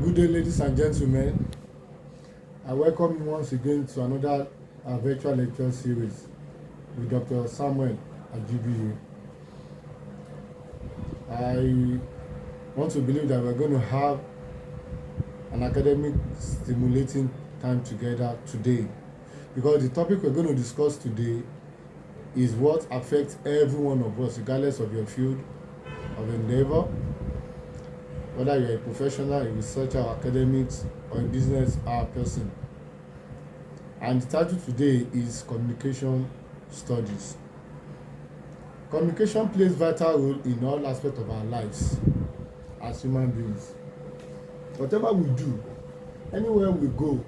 Good day, ladies and gentlemen. I welcome you once again to another virtual lecture series with Dr. Samuel Ajibiye. I want to believe that we're going to have an academic stimulating time together today, because the topic we're going to discuss today is what affects every one of us, regardless of your field of endeavor, whether you're a professional, a researcher, academics, or a business person. And the title today is Communication Studies. Communication plays a vital role in all aspects of our lives as human beings. Whatever we do, anywhere we go,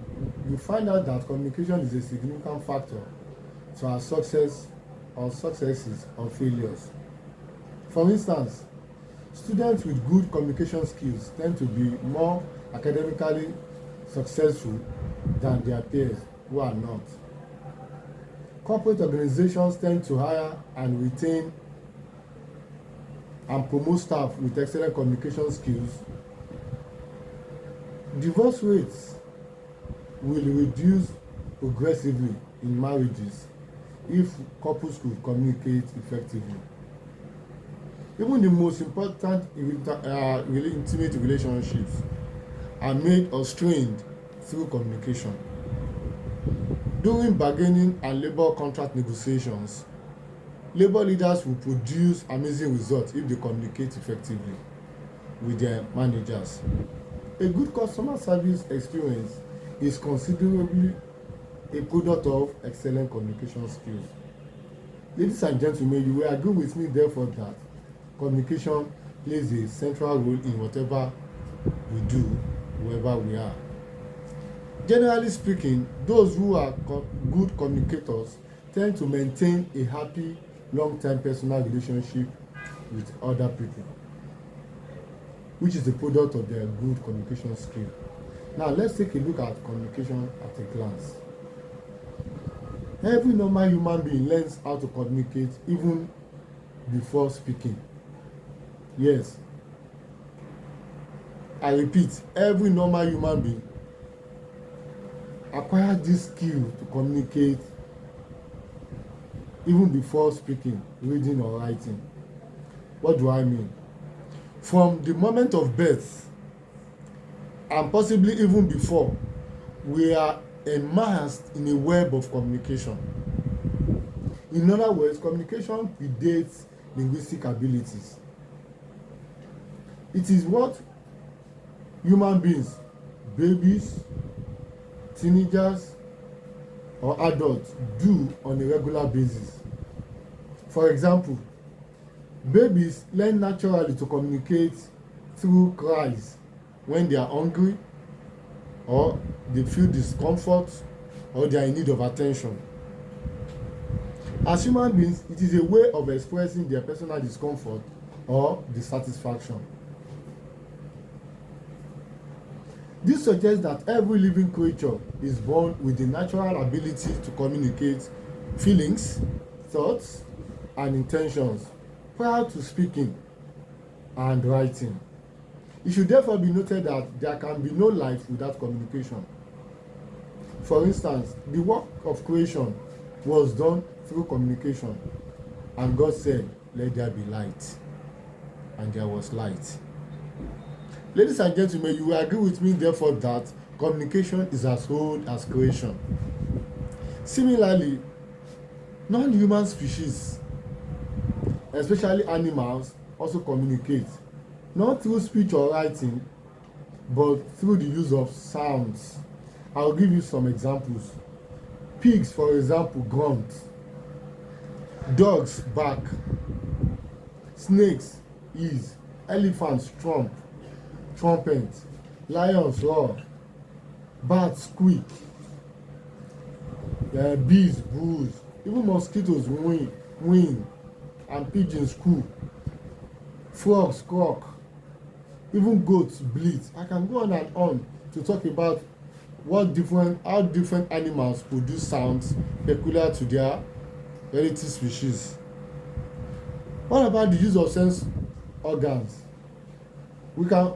we find out that communication is a significant factor to our success or successes or failures. For instance, students with good communication skills tend to be more academically successful than their peers who are not. Corporate organizations tend to hire and retain and promote staff with excellent communication skills. Divorce rates will reduce progressively in marriages if couples could communicate effectively. Even the most important really intimate relationships are made or strained through communication. During bargaining and labor contract negotiations, labor leaders will produce amazing results if they communicate effectively with their managers. A good customer service experience is considerably a product of excellent communication skills. Ladies and gentlemen, you will agree with me therefore that communication plays a central role in whatever we do, wherever we are. Generally speaking, those who are good communicators tend to maintain a happy, long-term personal relationship with other people, which is the product of their good communication skill. Now, let's take a look at communication at a glance. Every normal human being learns how to communicate even before speaking. Yes, I repeat, every normal human being acquires this skill to communicate even before speaking, reading, or writing. What do I mean? From the moment of birth, and possibly even before, we are immersed in a web of communication. In other words, communication predates linguistic abilities. It is what human beings, babies, teenagers, or adults do on a regular basis. For example, babies learn naturally to communicate through cries when they are hungry, or they feel discomfort, or they are in need of attention. As human beings, it is a way of expressing their personal discomfort or dissatisfaction. This suggests that every living creature is born with the natural ability to communicate feelings, thoughts, and intentions prior to speaking and writing. It should therefore be noted that there can be no life without communication. For instance, the work of creation was done through communication, and God said, "Let there be light," and there was light. Ladies and gentlemen, you will agree with me therefore that communication is as old as creation. Similarly, non-human species, especially animals, also communicate, not through speech or writing, but through the use of sounds. I'll give you some examples. Pigs, for example, grunt. Dogs bark. Snakes hiss. Elephants trumpet. Lions roar. Bats squeak. Bees buzz. Even mosquitoes whine, and pigeons coo. Frogs croak. Even goats bleat. I can go on and on to talk about how different animals produce sounds peculiar to their relative species. What about the use of sense organs? We can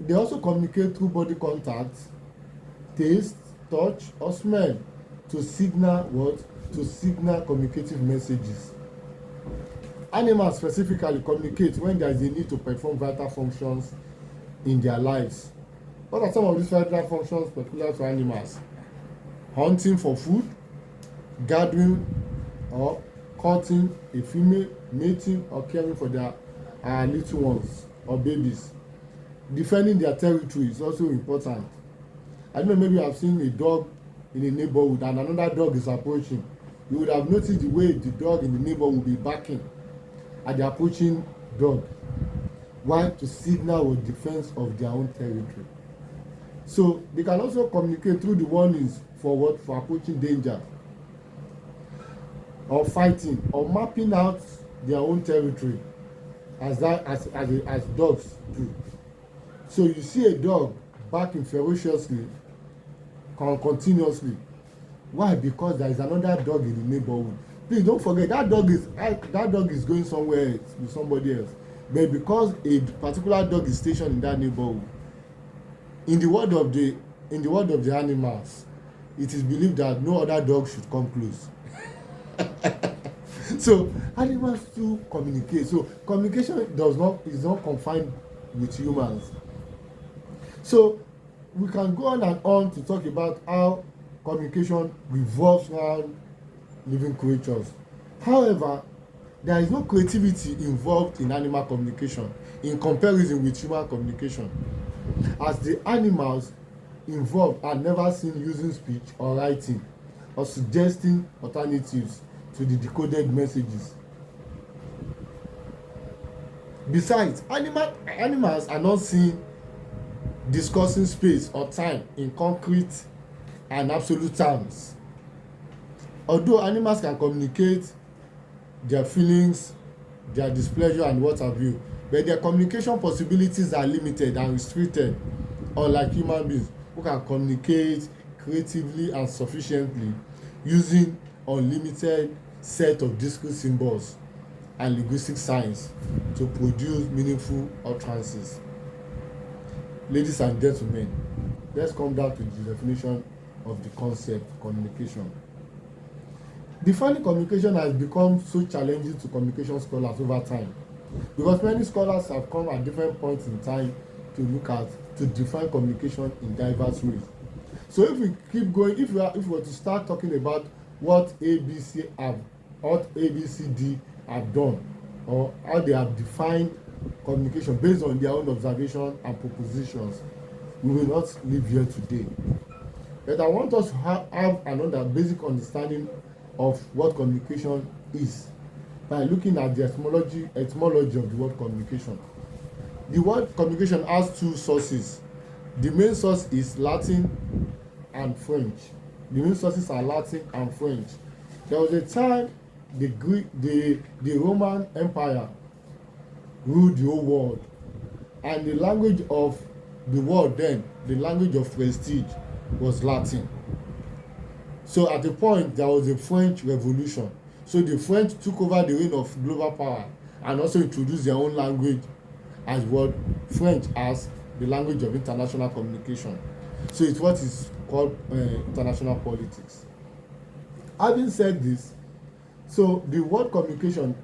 They also communicate through body contact, taste, touch, or smell to signal what? To signal communicative messages. Animals specifically communicate when there is a need to perform vital functions in their lives. What are some of these vital functions peculiar to animals? Hunting for food, gathering or courting a female, mating or caring for their little ones or babies. Defending their territory is also important. I don't know, maybe you have seen a dog in a neighborhood and another dog is approaching. You would have noticed the way the dog in the neighborhood will be barking at the approaching dog. Why? To signal a defense of their own territory. So they can also communicate through the warnings for what? For approaching danger, or fighting, or mapping out their own territory, as dogs do. So you see a dog barking ferociously, continuously. Why? Because there is another dog in the neighborhood. Please don't forget that dog is going somewhere else with somebody else. But because a particular dog is stationed in that neighborhood, in the world of the animals, it is believed that no other dog should come close. So animals too communicate. So communication is not confined with humans. So we can go on and on to talk about how communication revolves around living creatures. However, there is no creativity involved in animal communication in comparison with human communication, as the animals involved are never seen using speech or writing or suggesting alternatives to the decoded messages. Besides, animals are not seen discussing space or time in concrete and absolute terms. Although animals can communicate their feelings, their displeasure and what have you, but their communication possibilities are limited and restricted, unlike human beings who can communicate creatively and sufficiently using unlimited set of discrete symbols and linguistic signs to produce meaningful utterances. Ladies and gentlemen, let's come down to the definition of the concept communication. Defining communication has become so challenging to communication scholars over time, because many scholars have come at different points in time to define communication in diverse ways. So if we keep going, if we were to start talking about what ABC D have done, or how they have defined communication based on their own observation and propositions, we will not live here today. But I want us to have another basic understanding of what communication is by looking at the etymology of the word communication. The word communication has two sources. The main source is Latin and French. The main sources are Latin and French. There was a time the Roman Empire ruled the whole world, and the language of the world then, the language of prestige, was Latin. So at the point there was a French Revolution. So the French took over the reign of global power and also introduced their own language as what French as the language of international communication. So it's what is called international politics. Having said this, so the word communication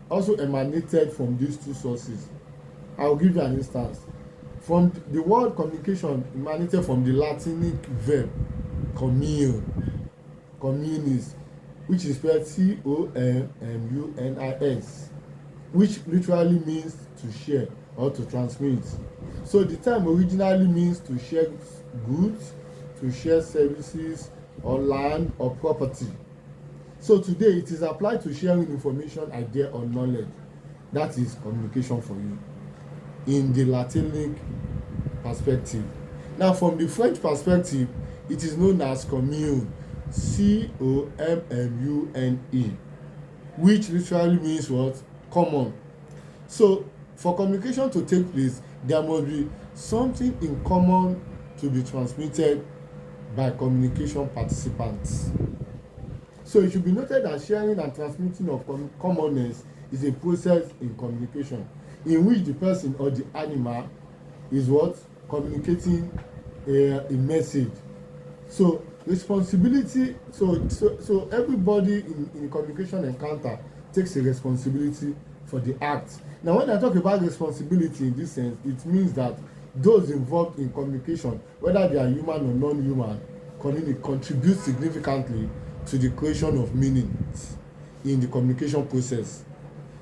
also emanated from these two sources. I'll give you an instance. From the word communication emanated from the Latinic verb communis, which is spelled COMMUNIS, which literally means to share or to transmit. So the term originally means to share goods, to share services, or land or property. So today it is applied to sharing information, idea, or knowledge. That is communication for you in the Latinic perspective. Now from the French perspective, it is known as commune, COMMUNE, which literally means what? Common. So for communication to take place, there must be something in common to be transmitted by communication participants. So it should be noted that sharing and transmitting of commonness is a process in communication in which the person or the animal is what? Communicating a message. So responsibility, so everybody in communication encounter takes a responsibility for the act. Now when I talk about responsibility in this sense, it means that those involved in communication, whether they are human or non-human, contribute significantly to the creation of meanings in the communication process.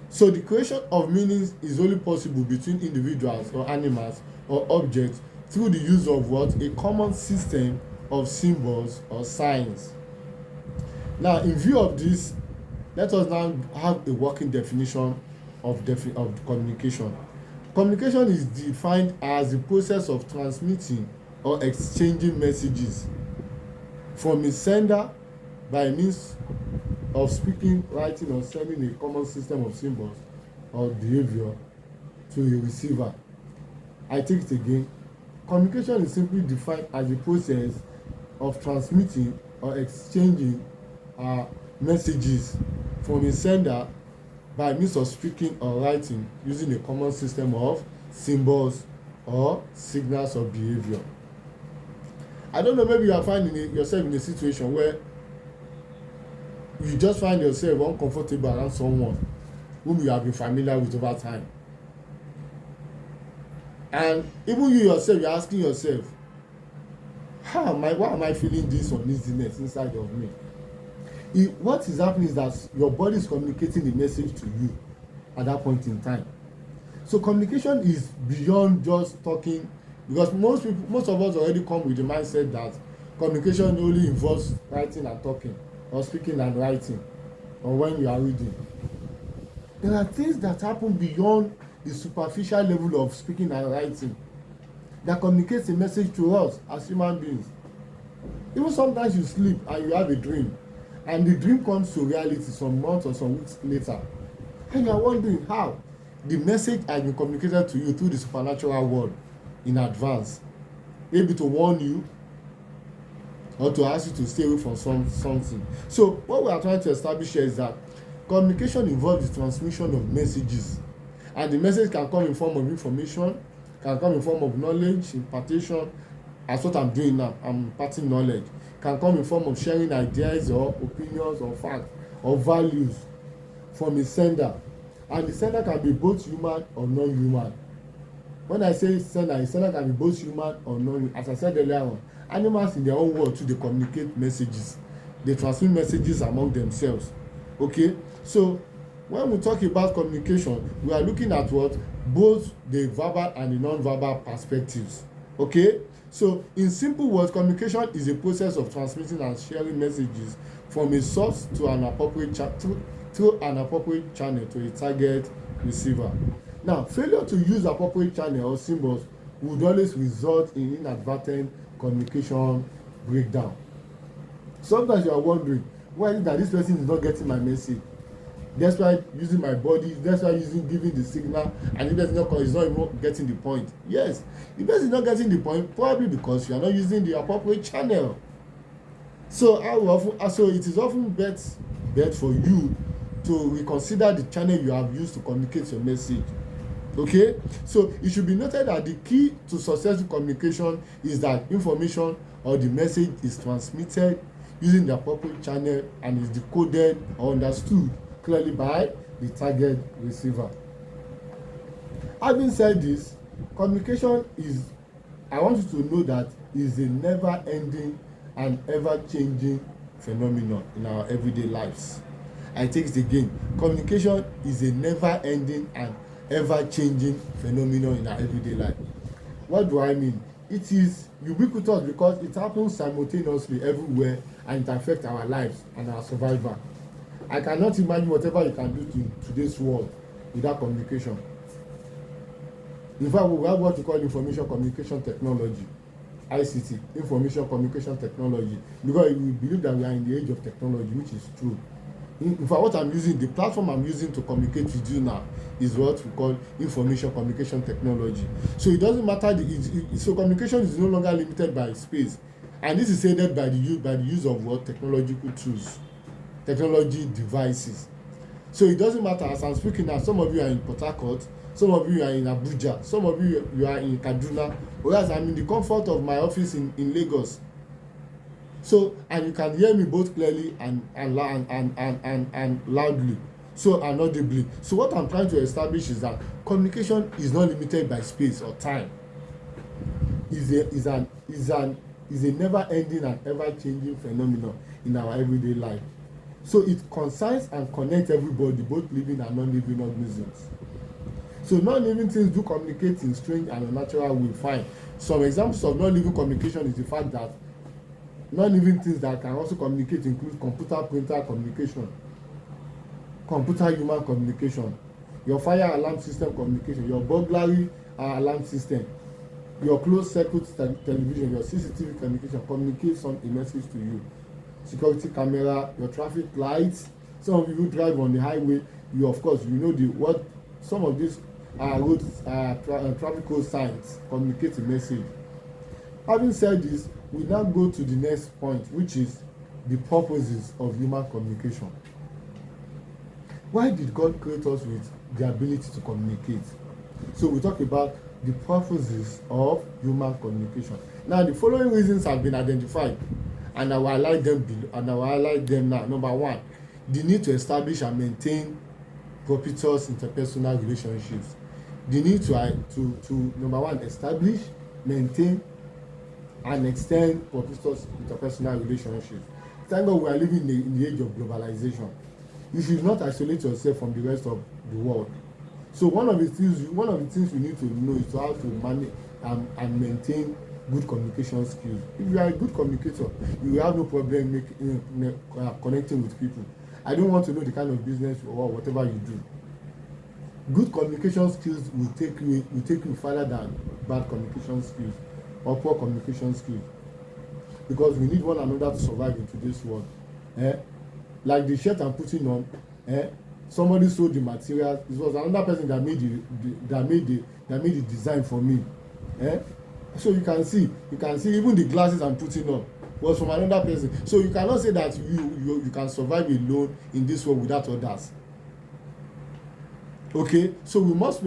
So the creation of meanings is only possible between individuals or animals or objects through the use of what? A common system of symbols or signs. Now, in view of this, let us now have a working definition of communication. Communication is defined as the process of transmitting or exchanging messages from a sender by means of speaking, writing, or sending a common system of symbols or behavior to a receiver. I take it again. Communication is simply defined as the process of transmitting or exchanging messages from a sender by means of speaking or writing using a common system of symbols or signals of behavior. I don't know, maybe you are finding yourself in a situation where you just find yourself uncomfortable around someone whom you have been familiar with over time. And even you yourself, you're asking yourself, why am I feeling this uneasiness inside of me? What is happening is that your body is communicating the message to you at that point in time. So communication is beyond just talking, because most of us already come with the mindset that communication only involves writing and talking, or speaking and writing, or when you are reading. There are things that happen beyond the superficial level of speaking and writing that communicates a message to us as human beings. Even sometimes you sleep and you have a dream, and the dream comes to reality some months or some weeks later, and you are wondering how the message has been communicated to you through the supernatural world in advance, maybe to warn you or to ask you to stay away from something. So what we are trying to establish here is that communication involves the transmission of messages, and the message can come in form of information, can come in form of knowledge, impartation, as what I'm doing now, I'm imparting knowledge, can come in form of sharing ideas or opinions or facts or values from a sender. And the sender can be both human or non-human. When I say sender, a sender can be both human or non-human. As I said earlier on, animals in their own world too, they communicate messages. They transmit messages among themselves. Okay? So when we talk about communication, we are looking at what? Both the verbal and the non-verbal perspectives. Okay? So in simple words, communication is a process of transmitting and sharing messages from a source to an appropriate through an appropriate channel to a target receiver. Now, failure to use appropriate channel or symbols would always result in inadvertent communication breakdown. Sometimes you are wondering, why is it that this person is not getting my message? That's why using my body, that's why giving the signal, and the person is not even getting the point. Yes, the person is not getting the point probably because you are not using the appropriate channel. So it is often bet for you to reconsider the channel you have used to communicate your message. Okay, so it should be noted that the key to successful communication is that information or the message is transmitted using the appropriate channel and is decoded or understood clearly by the target receiver. Having said this, communication is, I want you to know that, is a never-ending and ever-changing phenomenon in our everyday lives. I take it again. Communication is a never-ending and ever-changing phenomenon in our everyday life. What do I mean? It is ubiquitous because it happens simultaneously everywhere, and it affects our lives and our survival. I cannot imagine whatever you can do in today's world without communication. In fact, we have what we call information communication technology, ICT, information communication technology, because we believe that we are in the age of technology, which is true. In fact, what I'm using, the platform I'm using to communicate with you now is what we call information communication technology. So it doesn't matter, so communication is no longer limited by space, and this is aided by the use of what? Technological tools, technology devices. So it doesn't matter, as I'm speaking now, some of you are in Port Harcourt, Some of you are in Abuja, some of you are in Kaduna, whereas I'm in the comfort of my office in Lagos. So, and you can hear me both clearly and loudly, so and audibly. So what I'm trying to establish is that communication is not limited by space or time. Is a never ending and ever changing phenomenon in our everyday life. So it concerns and connects everybody, both living and non-living organisms. So non-living things do communicate in strange and unnatural way. Fine. Some examples of non-living communication is the fact that non-living things that can also communicate include computer printer communication, computer human communication, your fire alarm system communication, your burglary alarm system, your closed circuit television, your CCTV communication communicates a message to you. Security camera, your traffic lights. Some of you who drive on the highway, you of course you know what some of these roads traffic code signs communicate a message. Having said this, we now go to the next point, which is the purposes of human communication. Why did God create us with the ability to communicate? So we talk about the purposes of human communication. Now the following reasons have been identified, and I will highlight them now. Number one, the need to establish and maintain propitious interpersonal relationships. The need to number one, establish, maintain, and extend propitious interpersonal relationships. Thank God we are living in the age of globalization. You should not isolate yourself from the rest of the world. So one of the things we need to know is how to manage and maintain good communication skills. If you are a good communicator, you will have no problem connecting with people. I don't want to know the kind of business or whatever you do. Good communication skills will take you further than bad communication skills or poor communication skills, because we need one another to survive in today's world. Like the shirt I'm putting on, somebody sold the material. It was another person that made the design for me. So you can see even the glasses I'm putting on was from another person. So you cannot say that you can survive alone in this world without others. Okay, so we must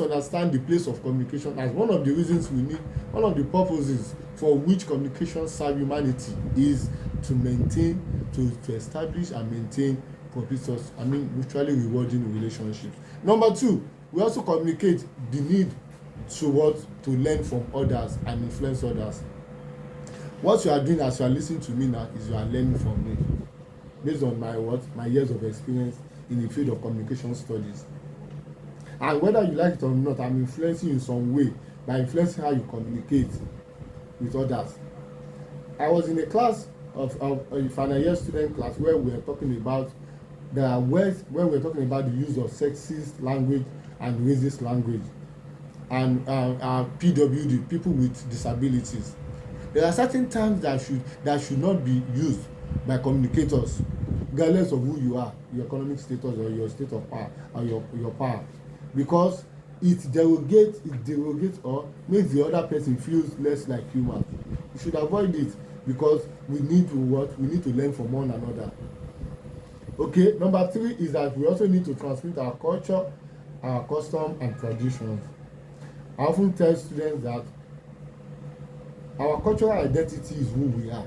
understand the place of communication as one of the reasons we need, one of the purposes for which communication serve humanity is to maintain, to establish and maintain propitious, mutually rewarding relationships. Number two, we also communicate the need to learn from others and influence others. What you are doing as you are listening to me now is you are learning from me based on my years of experience in the field of communication studies. And whether you like it or not, I'm influencing you in some way by influencing how you communicate with others. I was in a class of a final year student class where we were talking about the use of sexist language and racist language, and PWD, people with disabilities. There are certain terms that should not be used by communicators, regardless of who you are, your economic status or your state of power or your power, because it derogates or makes the other person feel less like human. You should avoid it, because we need to learn from one another. Okay, number three is that we also need to transmit our culture, our custom and traditions. I often tell students that our cultural identity is who we are.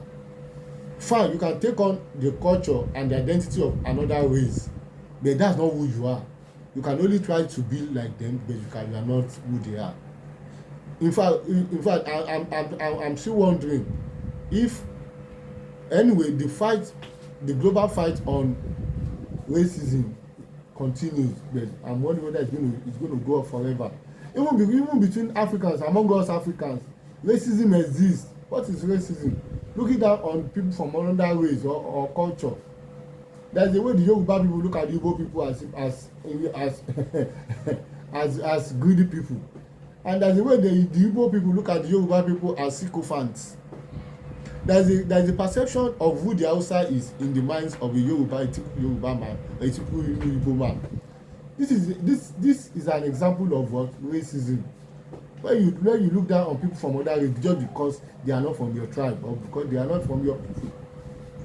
Fine, you can take on the culture and the identity of another race, but that's not who you are. You can only try to be like them, but you are not who they are. In fact, I'm still wondering if, anyway, the global fight on racism continues, but I'm wondering whether it's going to go on forever. Even between Africans, among us Africans, racism exists. What is racism? Looking down on people from another race or culture. There's the way the Yoruba people look at the Igbo people as greedy people, and there's the way the Igbo people look at the Yoruba people as sycophants. There's a perception of who the Hausa is in the minds of a Yoruba man, a typical Igbo man. This is an example of what racism. When you look down on people from other race just because they are not from your tribe or because they are not from your people.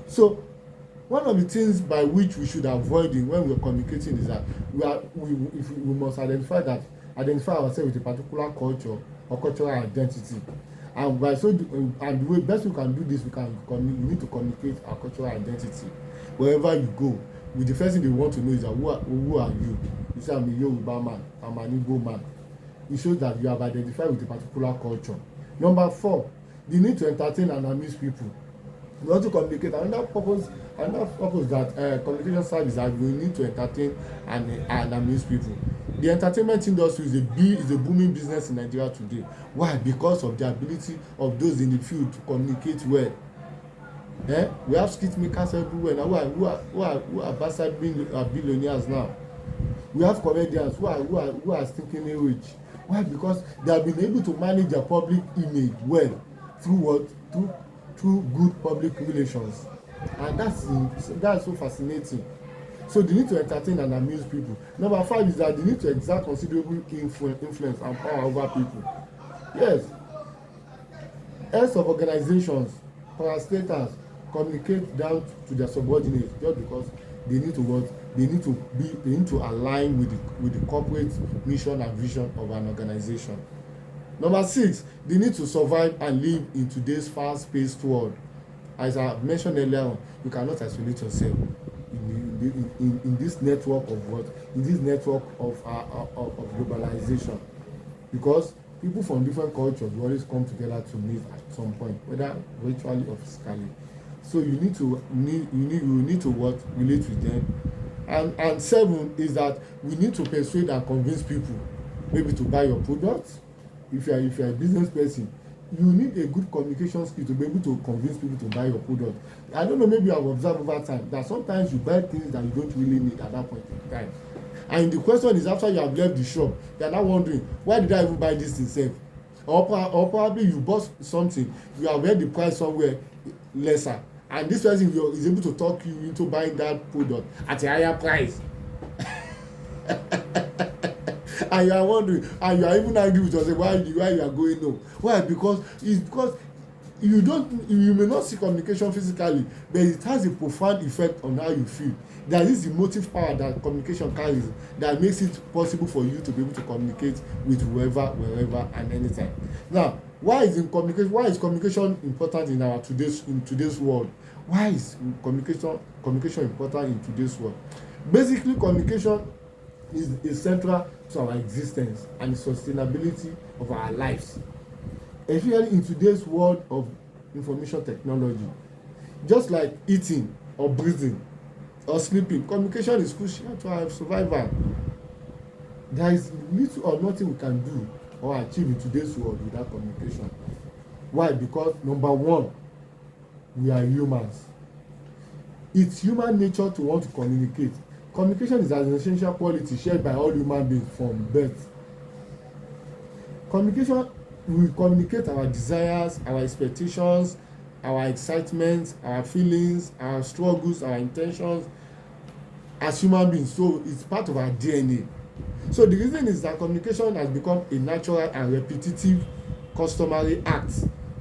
So one of the things by which we should avoid when we are communicating is that we must identify that identify ourselves with a particular culture or cultural identity. And and the way best we can do this, we need to communicate our cultural identity wherever you go. With the first thing they want to know is that who are you? You say, I'm a Yoruba man, I'm an Igbo man. It shows that you have identified with a particular culture. Number 4, the need to entertain and amuse people. We want to communicate. Another purpose that communication serves is that we need to entertain and amuse people. The entertainment industry is a booming business in Nigeria today. Why? Because of the ability of those in the field to communicate well. We have skit makers everywhere now who are bastard billionaires now. We have comedians who are stinking rich. Why? Because they have been able to manage their public image well through what? Through good public relations. And that's so fascinating. So the need to entertain and amuse people. Number 5 is that the need to exert considerable influence and power over people. Yes, heads of organizations, parastatals communicate down to their subordinates just because they need to align with the corporate mission and vision of an organization. Number 6, they need to survive and live in today's fast-paced world. As I mentioned earlier on, you cannot isolate yourself in this network of what? In this network of globalization, because people from different cultures will always come together to meet at some point, whether virtually or physically. So you need to what? Relate with them. And 7 is that we need to persuade and convince people maybe to buy your products. If you are a business person, you need a good communication skill to be able to convince people to buy your product. I don't know, maybe I've observed over time that sometimes you buy things that you don't really need at that point in time. And the question is, after you have left the shop, you are now wondering, why did I even buy this thing safe? Or probably you bought something, you have read the price somewhere lesser, and this person is able to talk you into buying that product at a higher price. And you are wondering, and you are even angry with yourself why you are going no. Why? Because you may not see communication physically, but it has a profound effect on how you feel. There is emotive power that communication carries that makes it possible for you to be able to communicate with whoever, wherever, and anytime. Now, why is communication important in today's world? Why is communication important in today's world? Basically, communication is central to our existence and the sustainability of our lives, especially in today's world of information technology. Just like eating or breathing or sleeping, communication is crucial to our survival. There is little or nothing we can do or achieve in today's world without communication. Why? Because number 1, we are humans. It's human nature to want to communicate. Communication is an essential quality shared by all human beings from birth. Communication will communicate our desires, our expectations, our excitement, our feelings, our struggles, our intentions as human beings. So it's part of our DNA. So the reason is that communication has become a natural and repetitive customary act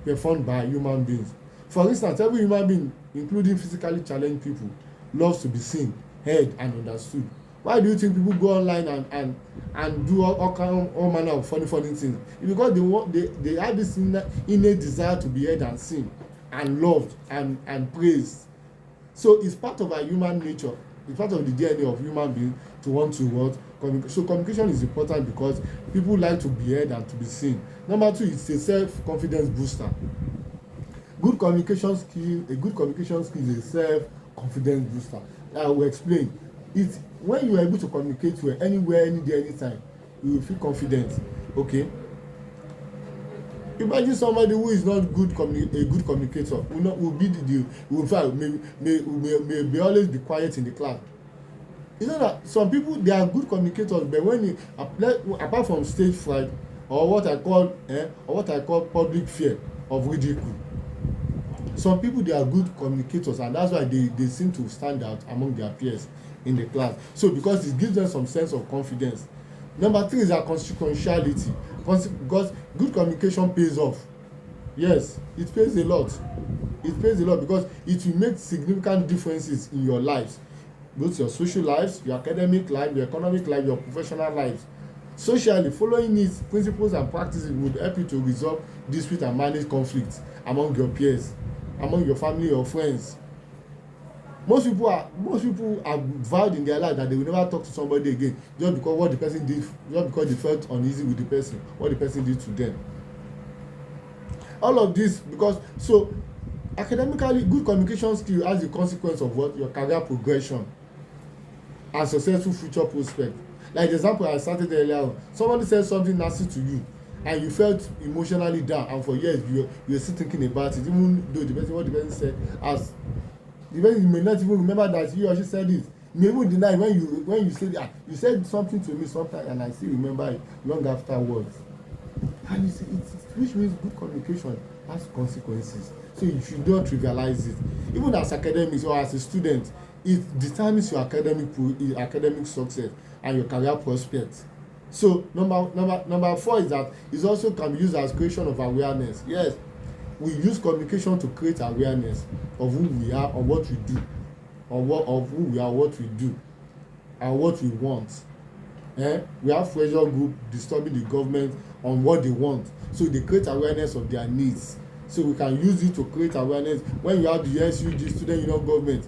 performed by human beings. For instance, every human being, including physically challenged people, loves to be seen, heard, and understood. Why do you think people go online and do all manner of funny things? It's because they have this innate desire to be heard and seen and loved and praised. So it's part of our human nature. It's part of the DNA of human beings to want to what? So communication is important because people like to be heard and to be seen. Number 2, it's a self-confidence booster. A good communication skill is a self-confidence booster. I will explain. It's when you are able to communicate well anywhere, any day, anytime, you will feel confident. Okay. Imagine somebody who is not a good communicator may always be quiet in the class. You know that some people, they are good communicators, but when apart from stage fright or what I call public fear of ridicule, some people, they are good communicators, and that's why they seem to stand out among their peers in the class. So because it gives them some sense of confidence. Number 3 is their consequentiality, because good communication pays off. Yes, it pays a lot. It pays a lot because it will make significant differences in your lives, both your social lives, your academic life, your economic life, your professional lives. Socially, following its principles and practices would help you to resolve dispute and manage conflict among your peers, among your family or friends. Most people have vowed in their life that they will never talk to somebody again just because what the person did, just because they felt uneasy with the person, what the person did to them. All of this because so academically good communication skill has the consequence of what your career progression and successful future prospect. Like the example I started earlier on, somebody said something nasty to you and you felt emotionally down, and for years you were still thinking about it, even though the person what the person said as the person you may not even remember that he or she said it. You may even deny when you said you said something to me sometime and I still remember it long afterwards. And you see which means good communication has consequences, so you should not trivialize it. Even as academics or as a student, it determines your academic success and your career prospects. So number 4 is that it also can be used as creation of awareness. Yes, we use communication to create awareness of who we are or what we do, of who we are, what we do and what we want. We have pressure group disturbing the government on what they want, so they create awareness of their needs, so we can use it to create awareness. When you have the SUG, student union government,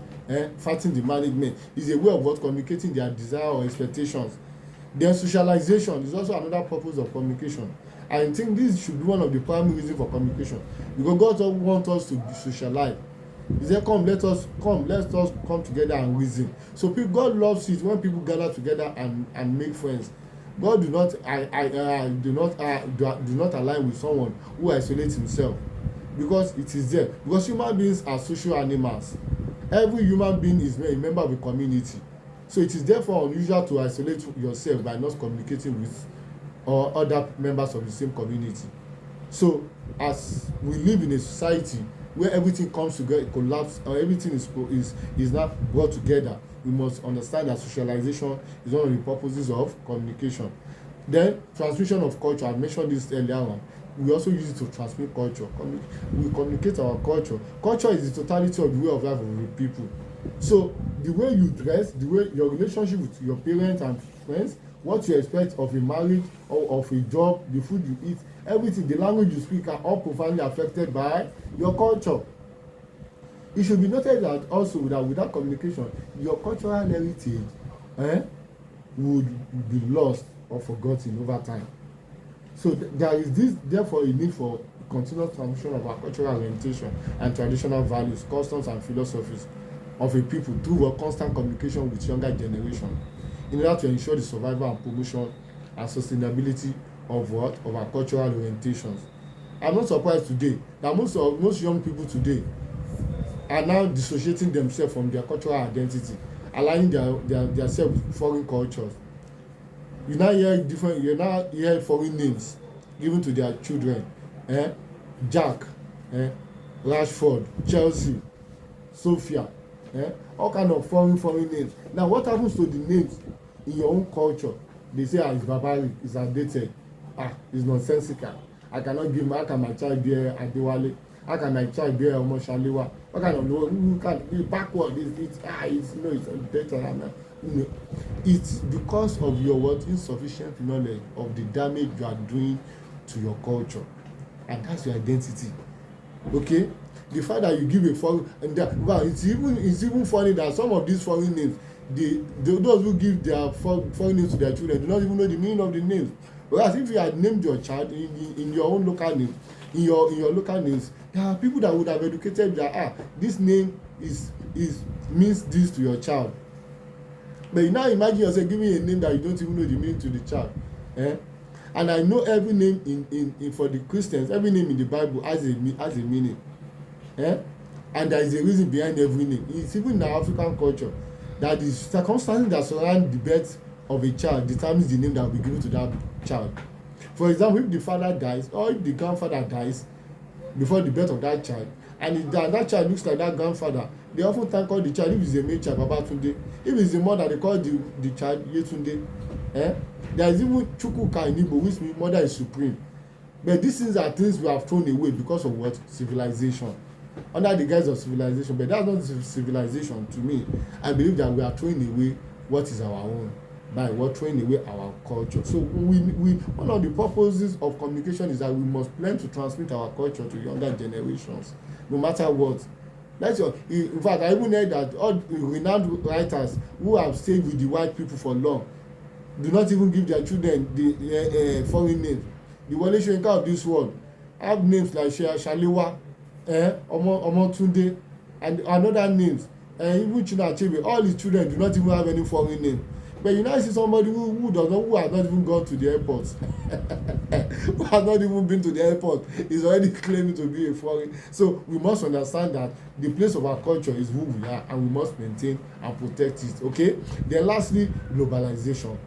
fighting the management, is a way of what communicating their desire or expectations. Then socialization is also another purpose of communication. I think this should be one of the primary reasons for communication, because God wants us to socialize. He said, let us come together and reason. So God loves it when people gather together and make friends. God do not align with someone who isolates himself, because it is there. Because human beings are social animals. Every human being is a member of a community. So it is therefore unusual to isolate yourself by not communicating with or other members of the same community. So as we live in a society where everything comes together, collapse, or everything is not brought together, we must understand that socialization is one of the purposes of communication. Then transmission of culture, I mentioned this earlier on. We also use it to transmit culture. We communicate our culture. Culture is the totality of the way of life of the people. So the way you dress, the way your relationship with your parents and friends, what you expect of a marriage or of a job, the food you eat, everything, the language you speak are all profoundly affected by your culture. It should be noted that also that without communication, your cultural heritage would be lost or forgotten over time. So there is therefore a need for continuous transmission of our cultural orientation and traditional values, customs and philosophies of a people through a constant communication with younger generation, in order to ensure the survival and promotion and sustainability of our cultural orientations. I'm not surprised today that most young people today are now dissociating themselves from their cultural identity, aligning their self with foreign cultures. You now hear foreign names given to their children. Jack, Rashford, Chelsea, Sophia, all kind of foreign names. Now what happens to the names in your own culture? They say it's barbaric, it's outdated, it's nonsensical. I cannot give how can my child bear Adewale? How can my child bear Omoshalewa? What kind of who can be backward? It's outdated. It's because of your insufficient knowledge of the damage you are doing to your culture, and that's your identity. Okay, the fact that you give a foreign it's even funny that some of these foreign names, those who give their foreign names to their children do not even know the meaning of the names. Whereas if you had named your child in your own local name, in your local names, there are people that would have educated that this name means this to your child. But you now imagine yourself giving a name that you don't even know the meaning to the child. And I know every name in for the Christians, every name in the Bible has a meaning. And there is a reason behind every name. It's even in the African culture that the circumstances that surround the birth of a child determines the name that will be given to that child. For example, if the father dies or if the grandfather dies before the birth of that child, and if that child looks like that grandfather, they often call the child, if it's a male child, Babatunde. If it's a mother, they call the child Yetunde. There is even Chukwuka in Igbo, which means mother is supreme. But these things are things we have thrown away because of what? Civilization. Under the guise of civilization. But that's not civilization to me. I believe that we are throwing away what is our own. by what throwing away our culture. So we one of the purposes of communication is that we must learn to transmit our culture to younger generations, no matter what. That's your in fact I even heard that all the renowned writers who have stayed with the white people for long do not even give their children the foreign names. The Wole Soyinka of this world have names like Shalewa, Omotunde, and other names. Even Chinua Achebe, all his children do not even have any foreign name. But you now see somebody who has not even gone to the airport, who has not even been to the airport, is already claiming to be a foreign. So we must understand that the place of our culture is who we are, and we must maintain and protect it. Okay. Then lastly, globalization.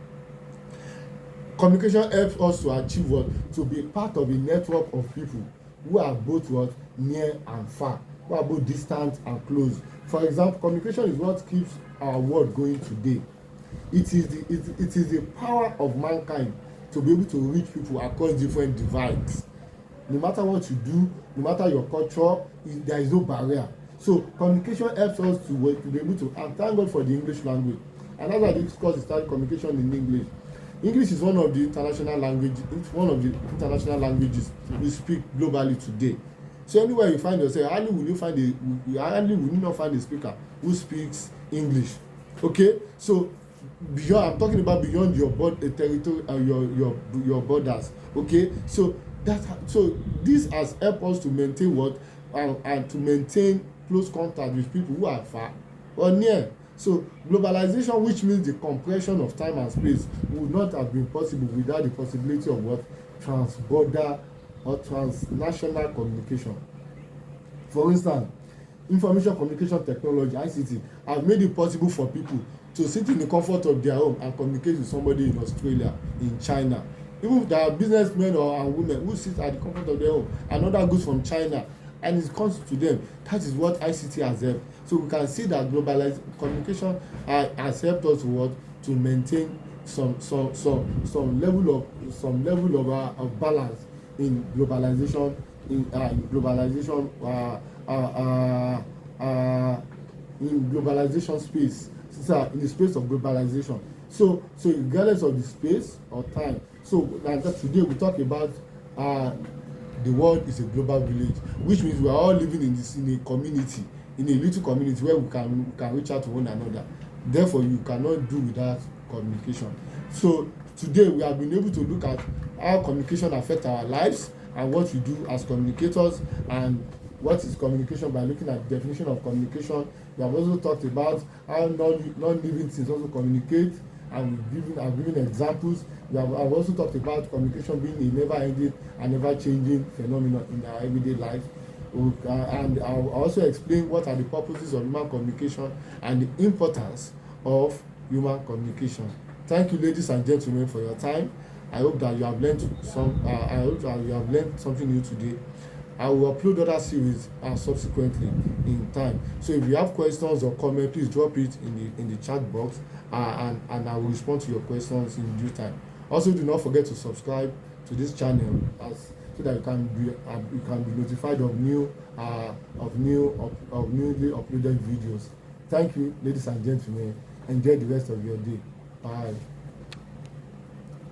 Communication helps us to achieve what? To be part of a network of people who are both what? Near and far, who are both distant and close. For example, communication is what keeps our world going today. It is the power of mankind to be able to reach people across different divides. No matter what you do, no matter your culture, there is no barrier. So communication helps us to be able to, and thank God for the English language. And that's why this course is studying communication in English. English is one of the international languages. It's one of the international languages we speak globally today. So anywhere you find yourself, hardly will you not find a speaker who speaks English. Okay, so beyond, I'm talking about beyond your territory and your borders. Okay, so this has helped us to maintain what and to maintain close contact with people who are far or near. So globalization, which means the compression of time and space, would not have been possible without the possibility of what? Transborder or transnational communication. For instance, information communication technology (ICT) have made it possible for people to sit in the comfort of their home and communicate with somebody in Australia, in China. Even there are businessmen and women who sit at the comfort of their home and order goods from China, and it comes to them. That is what ICT has helped. So we can see that globalized communication has helped us to maintain some level of balance in globalization in globalization space. In the space of globalization. So regardless of the space or time. So like that, today we talk about the world is a global village, which means we are all living in a community, in a little community where we can reach out to one another. Therefore, you cannot do without communication. So today we have been able to look at how communication affects our lives and what we do as communicators, and what is communication by looking at the definition of communication. We have also talked about how non-living things also communicate, and I've given examples. I've also talked about communication being a never-ending and never-changing phenomenon in our everyday life. And I'll also explain what are the purposes of human communication and the importance of human communication. Thank you, ladies and gentlemen, for your time. I hope that you have learned something new today. I will upload other series subsequently in time. So if you have questions or comments, please drop it in the chat box, and I will respond to your questions in due time. Also, do not forget to subscribe to this channel so that you can be notified of newly uploaded videos. Thank you, ladies and gentlemen. Enjoy the rest of your day. Bye.